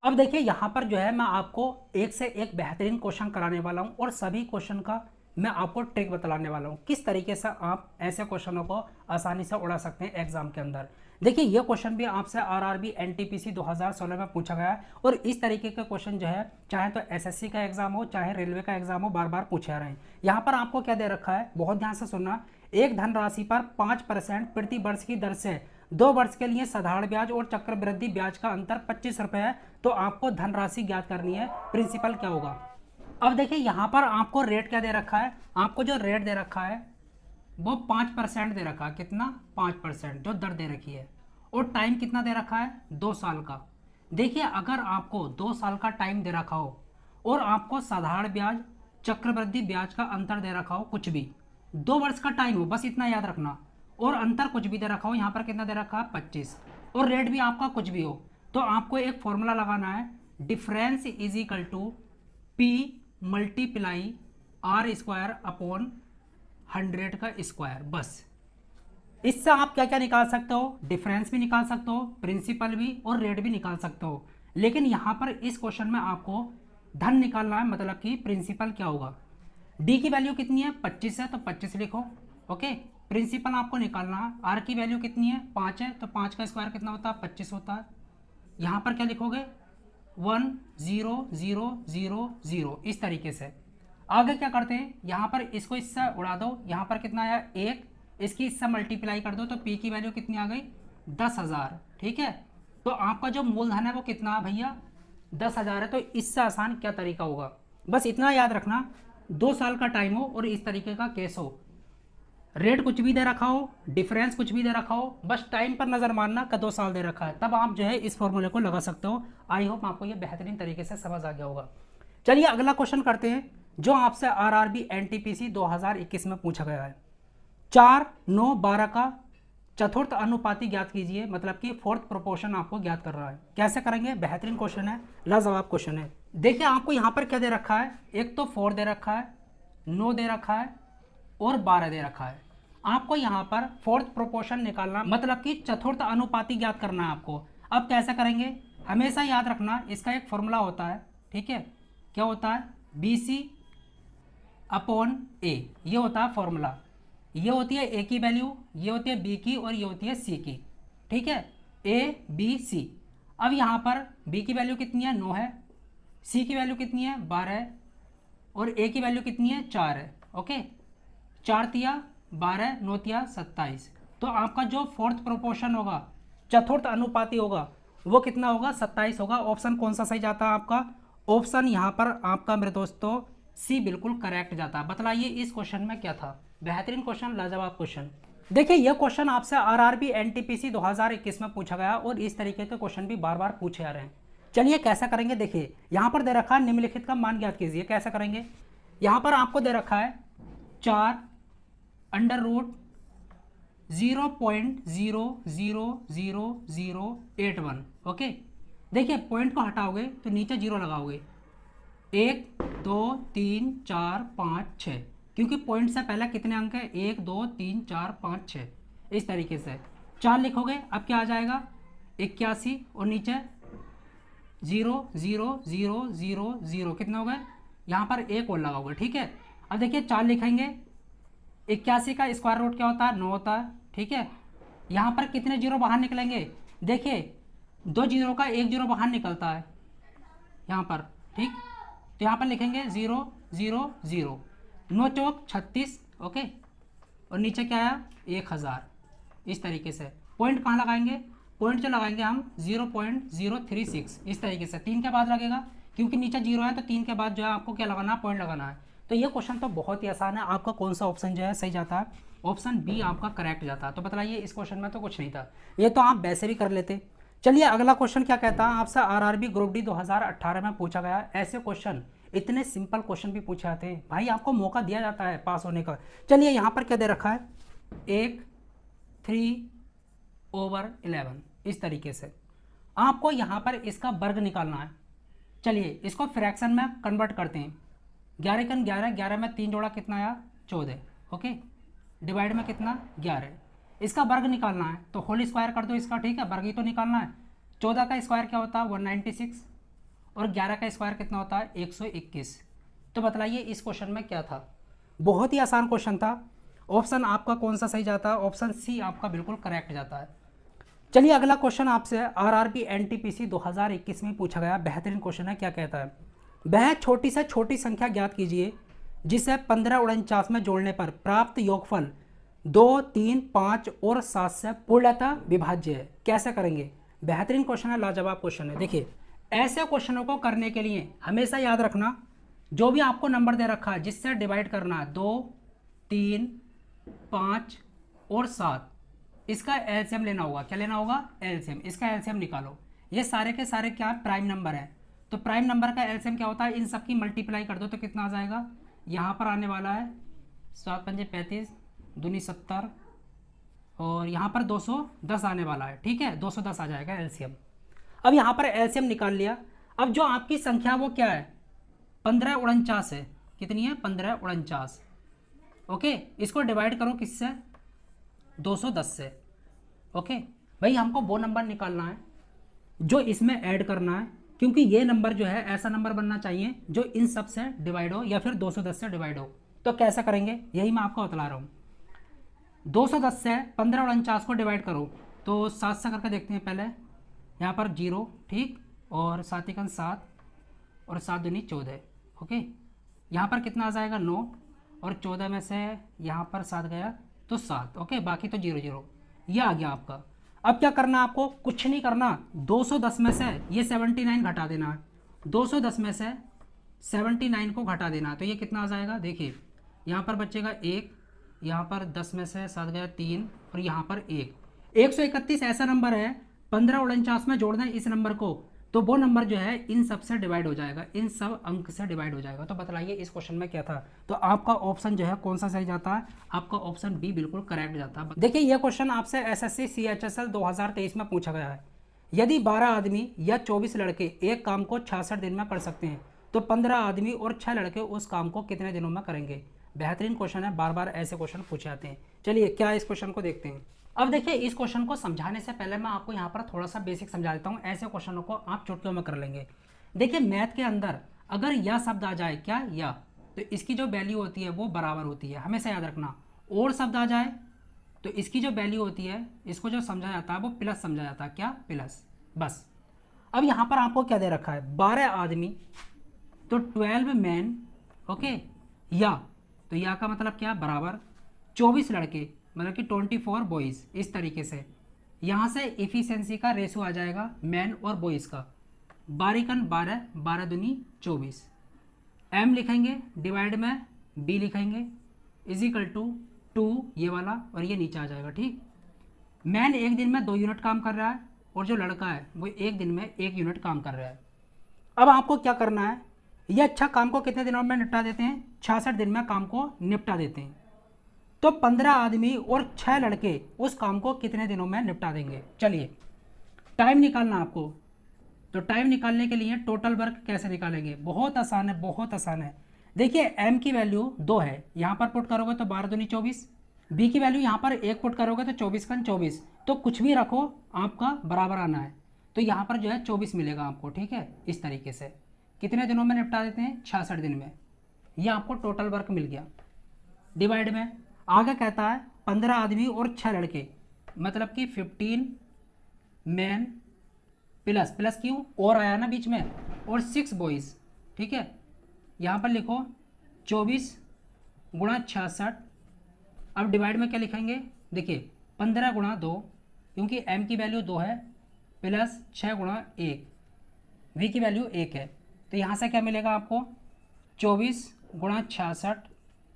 अब देखिए यहाँ पर जो है मैं आपको एक से एक बेहतरीन क्वेश्चन कराने वाला हूँ और सभी क्वेश्चन का मैं आपको ट्रिक बतलाने वाला हूँ किस तरीके से आप ऐसे क्वेश्चनों को आसानी से उड़ा सकते हैं एग्जाम के अंदर। देखिए ये क्वेश्चन भी आपसे आरआरबी एनटीपीसी 2016 में पूछा गया है और इस तरीके का क्वेश्चन जो है चाहे तो एसएससी का एग्जाम हो चाहे रेलवे का एग्जाम हो बार बार पूछे आ रहे हैं। यहाँ पर आपको क्या दे रखा है, बहुत ध्यान से सुनना। एक धनराशि पर 5% प्रति वर्ष की दर से 2 वर्ष के लिए साधारण ब्याज और चक्रवृद्धि ब्याज का अंतर 25 रुपये है, तो आपको धनराशि ज्ञात करनी है, प्रिंसिपल क्या होगा। अब देखिए यहाँ पर आपको रेट क्या दे रखा है, आपको जो रेट दे रखा है वो 5% दे रखा है। कितना? 5% जो दर दे रखी है। और टाइम कितना दे रखा है? 2 साल का। देखिए अगर आपको 2 साल का टाइम दे रखा हो और आपको साधारण ब्याज चक्रवृद्धि ब्याज का अंतर दे रखा हो, कुछ भी 2 वर्ष का टाइम हो, बस इतना याद रखना, और अंतर कुछ भी दे रखा हो, यहाँ पर कितना दे रखा है 25, और रेट भी आपका कुछ भी हो, तो आपको एक फॉर्मूला लगाना है, difference is equal to P multiply R square upon 100 का स्क्वायर। बस इससे आप क्या क्या निकाल सकते हो, डिफरेंस भी निकाल सकते हो, प्रिंसिपल भी और रेट भी निकाल सकते हो। लेकिन यहाँ पर इस क्वेश्चन में आपको धन निकालना है, मतलब कि प्रिंसिपल क्या होगा। डी की वैल्यू कितनी है? 25 है, तो 25 लिखो। ओके, प्रिंसिपल आपको निकालना है। आर की वैल्यू कितनी है? 5 है, तो 5 का स्क्वायर कितना होता है? 25 होता है। यहाँ पर क्या लिखोगे? 1 0 0 0 0, इस तरीके से। आगे क्या करते हैं, यहाँ पर इसको इससे उड़ा दो, यहाँ पर कितना आया? 1, इसकी इससे मल्टीप्लाई कर दो, तो पी की वैल्यू कितनी आ गई? 10,000। ठीक है, तो आपका जो मूलधन है वो कितना है भैया? 10,000 है। तो इससे आसान क्या तरीका होगा, बस इतना याद रखना, 2 साल का टाइम हो और इस तरीके का केस हो, रेट कुछ भी दे रखा हो, डिफरेंस कुछ भी दे रखा हो, बस टाइम पर नजर मारना का 2 साल दे रखा है, तब आप जो है इस फॉर्मूले को लगा सकते हो। आई होप आपको ये बेहतरीन तरीके से समझ आ गया होगा। चलिए अगला क्वेश्चन करते हैं जो आपसे आरआरबी एनटीपीसी 2021 में पूछा गया है। 4 9 12 का चतुर्थ अनुपाति ज्ञात कीजिए, मतलब कि फोर्थ प्रोपोर्शन आपको ज्ञात कर रहा है। कैसे करेंगे? बेहतरीन क्वेश्चन है, लाजवाब क्वेश्चन है। देखिए आपको यहाँ पर क्या दे रखा है, एक तो 4 दे रखा है, 9 दे रखा है और 12 दे रखा है। आपको यहाँ पर फोर्थ प्रोपोर्शन निकालना, मतलब कि चतुर्थ अनुपाति ज्ञात करना है आपको। अब कैसे करेंगे? हमेशा याद रखना इसका एक फॉर्मूला होता है, ठीक है, क्या होता है? बी सी अपॉन ए, ये होता है फॉर्मूला। ये होती है ए की वैल्यू, ये होती है बी की और ये होती है सी की। ठीक है, ए बी सी। अब यहाँ पर बी की वैल्यू कितनी है? 9 है, सी की वैल्यू कितनी है? 12 है, और ए की वैल्यू कितनी है? 4 है। ओके, 4 तिया 12, 9 तिया 27। तो आपका जो फोर्थ प्रोपोर्शन होगा, चतुर्थ अनुपाति होगा, वो कितना होगा? 27 होगा। ऑप्शन कौन सा सही जाता है आपका? ऑप्शन यहाँ पर आपका मेरे दोस्तों सी बिल्कुल करेक्ट जाता है। बतलाइए इस क्वेश्चन में क्या था? बेहतरीन क्वेश्चन, लाजवाब क्वेश्चन। देखिए यह क्वेश्चन आपसे आरआरबी एनटीपीसी 2021 में पूछा गया और इस तरीके के क्वेश्चन भी बार बार पूछे आ रहे हैं। चलिए कैसा करेंगे, देखिए यहाँ पर दे रखा है निम्नलिखित का मान ज्ञात कीजिए। कैसे करेंगे? यहाँ पर आपको दे रखा है 4 अंडर रूट 0.00081। ओके, देखिए पॉइंट को हटाओगे तो नीचे 0 लगाओगे, 1 2 3 4 5 6, क्योंकि पॉइंट से पहले कितने अंक है? 1 2 3 4 5 6, इस तरीके से 4 लिखोगे। अब क्या आ जाएगा? 81, और नीचे 0 0 0 0 0, कितने हो गए? यहाँ पर 1 और लगाओगे। ठीक है, अब देखिए 4 लिखेंगे, 81 का स्क्वायर रूट क्या होता है? 9 होता है। ठीक है, यहाँ पर कितने जीरो बाहर निकलेंगे? देखिए 2 जीरो का 1 जीरो बाहर निकलता है यहाँ पर। ठीक, तो यहाँ पर लिखेंगे 0 0 0, 9 चौक 36। ओके, और नीचे क्या आया? 1000। इस तरीके से पॉइंट कहाँ लगाएंगे? पॉइंट जो लगाएंगे हम 0.036, इस तरीके से 3 के बाद लगेगा, क्योंकि नीचे 0 है, तो 3 के बाद जो है आपको क्या लगाना है? पॉइंट लगाना है। तो ये क्वेश्चन तो बहुत ही आसान है। आपका कौन सा ऑप्शन जो है सही जाता है? ऑप्शन बी आपका करेक्ट जाता है। तो बताइए इस क्वेश्चन में तो कुछ नहीं था, ये तो आप वैसे भी कर लेते। चलिए अगला क्वेश्चन क्या कहता है, आपसे आरआरबी ग्रुप डी 2018 में पूछा गया। ऐसे क्वेश्चन, इतने सिंपल क्वेश्चन भी पूछे जाते हैं भाई, आपको मौका दिया जाता है पास होने का। चलिए यहाँ पर क्या दे रखा है? 1 3/11, इस तरीके से आपको यहाँ पर इसका वर्ग निकालना है। चलिए इसको फ्रैक्शन में कन्वर्ट करते हैं। 11 कन 11, 11 में 3 जोड़ा कितना आया? 14। ओके, डिवाइड में कितना? 11। इसका वर्ग निकालना है तो होल स्क्वायर कर दो इसका। ठीक है, वर्ग ही तो निकालना है। 14 का स्क्वायर क्या होता है? 196। और 11 का स्क्वायर कितना होता है 121। तो बतलाइए इस क्वेश्चन में क्या था। बहुत ही आसान क्वेश्चन था। ऑप्शन आपका कौन सा सही जाता है, ऑप्शन सी आपका बिल्कुल करेक्ट जाता है। चलिए अगला क्वेश्चन आपसे आरआरबी एनटीपीसी 2021 में पूछा गया बेहतरीन क्वेश्चन है। क्या कहता है, वह छोटी से छोटी संख्या ज्ञात कीजिए जिसे 1549 में जोड़ने पर प्राप्त योगफल 2, 3, 5 और 7 से पूर्णतः विभाज्य है। कैसे करेंगे, बेहतरीन क्वेश्चन है, लाजवाब क्वेश्चन है। देखिए ऐसे क्वेश्चनों को करने के लिए हमेशा याद रखना, जो भी आपको नंबर दे रखा है जिससे डिवाइड करना 2, 3, 5 और 7, इसका एलसीएम लेना होगा। क्या लेना होगा, एलसीएम। इसका एलसीएम निकालो। ये सारे के सारे क्या प्राइम नंबर है, तो प्राइम नंबर का एलसीएम क्या होता है, इन सब की मल्टीप्लाई कर दो तो कितना आ जाएगा, यहाँ पर आने वाला है 7 पंजे 35, दूनी 70 और यहाँ पर 210 आने वाला है। ठीक है, 210 आ जाएगा एलसीएम। अब यहाँ पर एलसीएम निकाल लिया। अब जो आपकी संख्या वो क्या है 1549 है। कितनी है 1549। ओके, इसको डिवाइड करो किससे 210 से। ओके भाई, हमको वो नंबर निकालना है जो इसमें ऐड करना है, क्योंकि ये नंबर जो है ऐसा नंबर बनना चाहिए जो इन सब से डिवाइड हो या फिर 210 से डिवाइड हो। तो कैसा करेंगे यही मैं आपको बतला रहा हूँ। 210 से 1549 को डिवाइड करो तो 7 से करके देखते हैं पहले। यहाँ पर 0, ठीक, और 7 एकन 7 और 7 दूनी 14। ओके, यहाँ पर कितना आ जाएगा 9 और 14 में से यहाँ पर 7 गया तो 7। ओके, बाकी तो 0 0 ये आ गया आपका। अब क्या करना है आपको, कुछ नहीं करना, 210 में से ये 79 घटा देना है। 210 में से 79 को घटा देना है तो ये कितना आ जाएगा, देखिए यहाँ पर बचेगा 1, यहाँ पर 10 में से 7 गया 3 और यहाँ पर 1। 131 ऐसा नंबर है 1549 में जोड़ दें इस नंबर को तो वो नंबर जो है इन सब से डिवाइड हो जाएगा, इन सब अंक से डिवाइड हो जाएगा। तो बतलाइए इस क्वेश्चन में क्या था। तो आपका ऑप्शन जो है कौन सा सही जाता है, आपका ऑप्शन बी बिल्कुल करेक्ट जाता है। देखिए ये क्वेश्चन आपसे एसएससी सीएचएसएल 2023 में पूछा गया है। यदि 12 आदमी या 24 लड़के एक काम को 66 दिन में कर सकते हैं तो 15 आदमी और 6 लड़के उस काम को कितने दिनों में करेंगे। बेहतरीन क्वेश्चन है, बार बार ऐसे क्वेश्चन पूछे जाते हैं। चलिए क्या इस क्वेश्चन को देखते हैं। अब देखिए इस क्वेश्चन को समझाने से पहले मैं आपको यहाँ पर थोड़ा सा बेसिक समझा देता हूँ। ऐसे क्वेश्चनों को आप चुटकियों में कर लेंगे। देखिए मैथ के अंदर अगर या शब्द आ जाए, क्या या, तो इसकी जो वैल्यू होती है वो बराबर होती है, हमेशा याद रखना। और शब्द आ जाए तो इसकी जो वैल्यू होती है, इसको जो समझा जाता है वो प्लस समझा जाता है। क्या, प्लस, बस। अब यहाँ पर आपको क्या दे रखा है 12 आदमी तो 12 मैन। ओके, या तो या का मतलब क्या, बराबर 24 लड़के मतलब कि 24 बॉयज़। इस तरीके से यहाँ से इफिशियंसी का रेशो आ जाएगा मैन और बॉयज़ का, 12 12, 12 दूनी 24। एम लिखेंगे डिवाइड में बी लिखेंगे इजिकल टू 2 ये वाला और ये नीचे आ जाएगा। ठीक, मैन एक दिन में 2 यूनिट काम कर रहा है और जो लड़का है वो एक दिन में 1 यूनिट काम कर रहा है। अब आपको क्या करना है, ये अच्छा काम को कितने दिनों में निपटा देते हैं, 66 दिन में काम को निपटा देते हैं। तो 15 आदमी और 6 लड़के उस काम को कितने दिनों में निपटा देंगे। चलिए टाइम निकालना आपको, तो टाइम निकालने के लिए टोटल वर्क कैसे निकालेंगे, बहुत आसान है, बहुत आसान है। देखिए एम की वैल्यू 2 है, यहाँ पर पुट करोगे तो 12 दूनी 24। बी की वैल्यू यहाँ पर 1 पुट करोगे तो 24 का 24, तो कुछ भी रखो आपका बराबर आना है। तो यहाँ पर जो है 24 मिलेगा आपको। ठीक है, इस तरीके से कितने दिनों में निपटा देते हैं, 66 दिन में। ये आपको टोटल वर्क मिल गया। डिवाइड में आगे कहता है 15 आदमी और 6 लड़के, मतलब कि 15 मैन प्लस, प्लस क्यों, और आया ना बीच में, और 6 बॉयज़। ठीक है, यहाँ पर लिखो 24 गुणा 66। अब डिवाइड में क्या लिखेंगे, देखिए 15 गुणा 2, क्योंकि m की वैल्यू 2 है, प्लस 6 गुणा 1, v की वैल्यू 1 है। तो यहाँ से क्या मिलेगा आपको 24 गुणा 66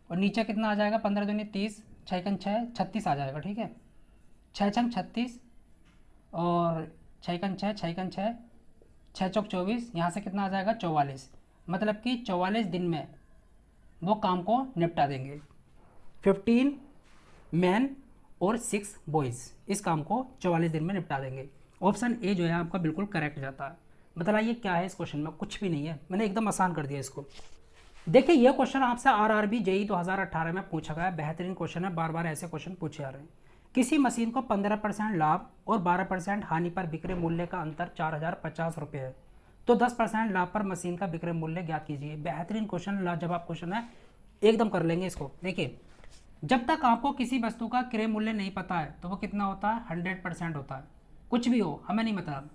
और नीचे कितना आ जाएगा, 15 दूनी 30, 6 कन 6, 36 आ जाएगा। ठीक है, 6 छंग 36 और 6 कन 6, 6 कन 6, 6 चौक 24, यहाँ से कितना आ जाएगा 44, मतलब कि 44 दिन में वो काम को निपटा देंगे। 15 मैन और 6 बॉयज़ इस काम को 44 दिन में निपटा देंगे। ऑप्शन ए जो है आपका बिल्कुल करेक्ट जाता है। बताइए क्या है इस क्वेश्चन में, कुछ भी नहीं है, मैंने एकदम आसान कर दिया इसको। देखिए ये क्वेश्चन आपसे आरआरबी जेईई 2018 में पूछा गया, बेहतरीन क्वेश्चन है, बार बार ऐसे क्वेश्चन पूछे जा रहे हैं। किसी मशीन को 15% लाभ और 12% हानि पर बिक्री मूल्य का अंतर 4050 रुपये है, तो 10% लाभ पर मशीन का विक्रय मूल्य ज्ञात कीजिए। बेहतरीन क्वेश्चन, लाजवाब क्वेश्चन है, एकदम कर लेंगे इसको। देखिए, जब तक आपको किसी वस्तु का क्रय मूल्य नहीं पता है तो वो कितना होता है, 100% होता है। कुछ भी हो, हमें नहीं मतलब।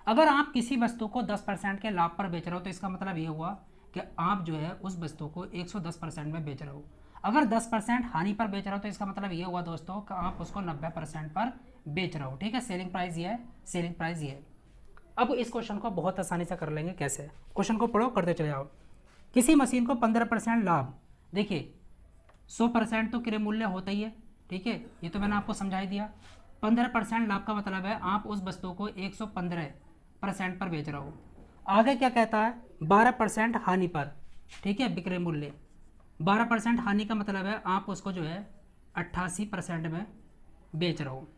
अगर आप किसी वस्तु को 10% के लाभ पर बेच रहे हो तो इसका मतलब ये हुआ कि आप जो है उस वस्तु को 110% में बेच रहे हो। अगर 10% हानि पर बेच रहे हो तो इसका मतलब ये हुआ दोस्तों कि आप उसको 90% पर बेच रहे हो। ठीक है, सेलिंग प्राइस ये है, सेलिंग प्राइस ये है। अब इस क्वेश्चन को बहुत आसानी से कर लेंगे। कैसे? क्वेश्चन को पढ़ो, करते चले जाओ। किसी मशीन को 15% लाभ, देखिए 100% तो क्रय मूल्य होता ही है, ठीक है, ये तो मैंने आपको समझा ही दिया। 15% लाभ का मतलब है आप उस वस्तु को 115% पर बेच रहे हो। आगे क्या कहता है, 12% हानि पर, ठीक है, विक्रय मूल्य। 12% हानि का मतलब है आप उसको जो है 88% में बेच रहे हो।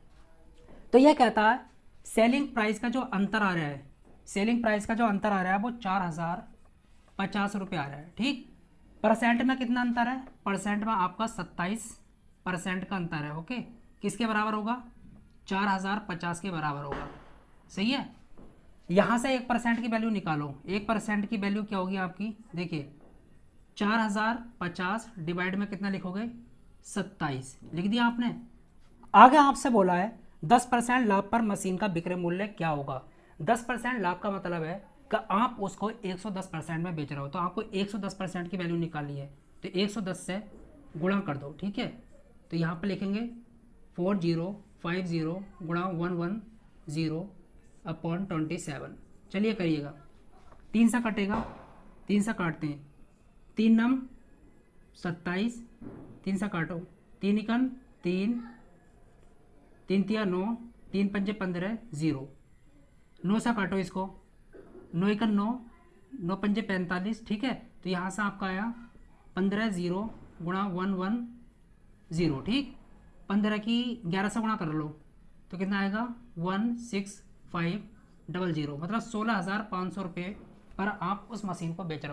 तो यह कहता है सेलिंग प्राइस का जो अंतर आ रहा है, सेलिंग प्राइस का जो अंतर आ रहा है वो 4050 रुपये आ रहा है। ठीक, परसेंट में कितना अंतर है, परसेंट में आपका 27% का अंतर है। ओके, किसके बराबर होगा, 4050 के बराबर होगा। सही है, यहाँ से 1% की वैल्यू निकालो। 1% की वैल्यू क्या होगी आपकी, देखिए 4050 डिवाइड में कितना लिखोगे, 27 लिख दिया आपने। आगे आपसे बोला है 10% लाभ पर मशीन का विक्रय मूल्य क्या होगा। 10% लाभ का मतलब है कि आप उसको 110% में बेच रहे हो, तो आपको 110% की वैल्यू निकालनी है, तो 110 से गुणा कर दो। ठीक है, तो यहाँ पर लिखेंगे 4050 गुणा 110/27। चलिए करिएगा, 3 से कटेगा, 3 से काटते हैं, 3 नम 27, 3 से काटो, 3 इकन 3, 3 तिया 9, 3 पंजे 15, 0। 9 से काटो इसको, 9 इकन 9, 9 पंजे 45। ठीक है, तो यहाँ से आपका आया 15 0 गुणा 110। ठीक, 15 की 11 से गुणा कर लो तो कितना आएगा, 16500, मतलब 16,500 रुपये पर आप उस मशीन को बेच रहे हो।